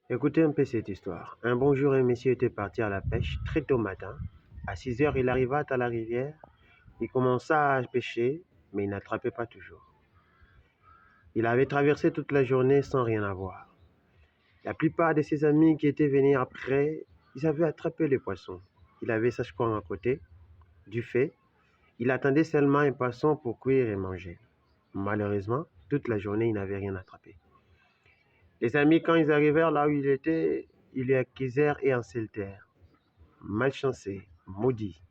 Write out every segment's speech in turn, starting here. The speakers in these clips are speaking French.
Écoutez un peu cette histoire. Un bon jour, un monsieur était parti à la pêche très tôt matin. À 6 heures, il arriva à la rivière. Il commença à pêcher, mais il n'attrapait pas toujours. Il avait traversé toute la journée sans rien avoir. La plupart de ses amis qui étaient venus après, ils avaient attrapé les poissons. Il avait sa coin à côté, du fait. Il attendait seulement un poisson pour cuire et manger. Malheureusement, toute la journée, il n'avait rien attrapé. Les amis, quand ils arrivèrent là où il était, ils lui accusèrent et insultèrent. Malchancé, maudit,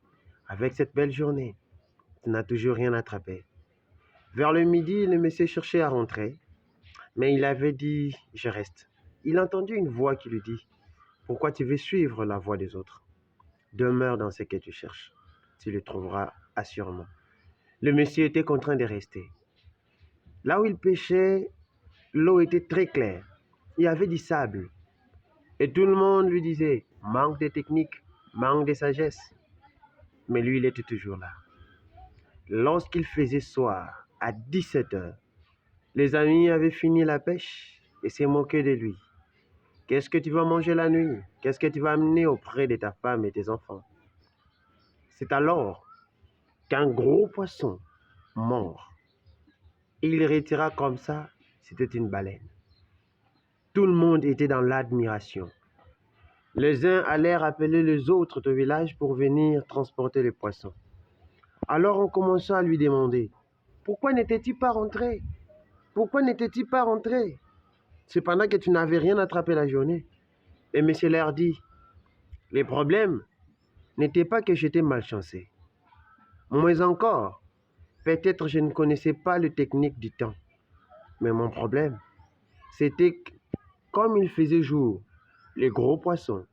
avec cette belle journée, tu n'as toujours rien attrapé. Vers le midi, le monsieur cherchait à rentrer, mais il avait dit, je reste. Il entendit une voix qui lui dit, pourquoi tu veux suivre la voie des autres? Demeure dans ce que tu cherches, tu le trouveras assurément. Le monsieur était contraint de rester. Là où il pêchait, l'eau était très claire. Il y avait du sable. Et tout le monde lui disait, manque de technique, manque de sagesse. Mais lui, il était toujours là. Lorsqu'il faisait soir, à 17 heures, les amis avaient fini la pêche et se moquaient de lui. Qu'est-ce que tu vas manger la nuit? Qu'est-ce que tu vas amener auprès de ta femme et tes enfants? C'est alors qu'un gros poisson mort, et il retira comme ça, c'était une baleine. Tout le monde était dans l'admiration. Les uns allèrent appeler les autres au village pour venir transporter les poissons. Alors on commença à lui demander, pourquoi n'étais-tu pas rentré? Pourquoi n'étais-tu pas rentré? Cependant que tu n'avais rien attrapé la journée. Et monsieur leur dit, les problèmes n'étaient pas que j'étais malchancé. Moins encore, peut-être je ne connaissais pas les techniques du temps. Mais mon problème, c'était que, comme il faisait jour, les gros poissons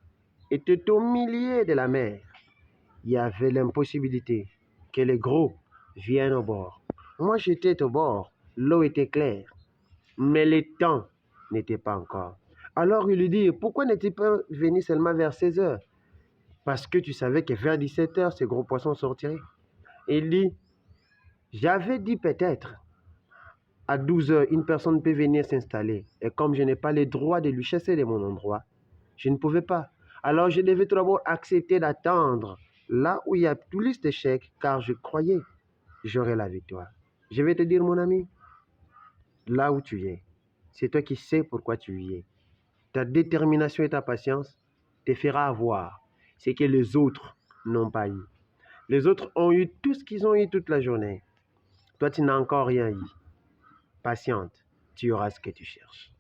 étaient au milieu de la mer. Il y avait l'impossibilité que les gros viennent au bord. Moi, j'étais au bord, l'eau était claire, mais le temps n'était pas encore. Alors il lui dit, pourquoi n'es-tu pas venu seulement vers 16 heures? Parce que tu savais que vers 17 heures, ces gros poissons sortiraient. Et il dit, j'avais dit peut-être à 12 heures, une personne peut venir s'installer. Et comme je n'ai pas le droit de lui chasser de mon endroit, je ne pouvais pas. Alors je devais tout d'abord accepter d'attendre là où il y a plus d'échecs, car je croyais j'aurais la victoire. Je vais te dire, mon ami, là où tu es, c'est toi qui sais pourquoi tu y es. Ta détermination et ta patience te fera avoir ce que les autres n'ont pas eu. Les autres ont eu tout ce qu'ils ont eu toute la journée. Toi, tu n'as encore rien eu. Patiente, tu auras ce que tu cherches.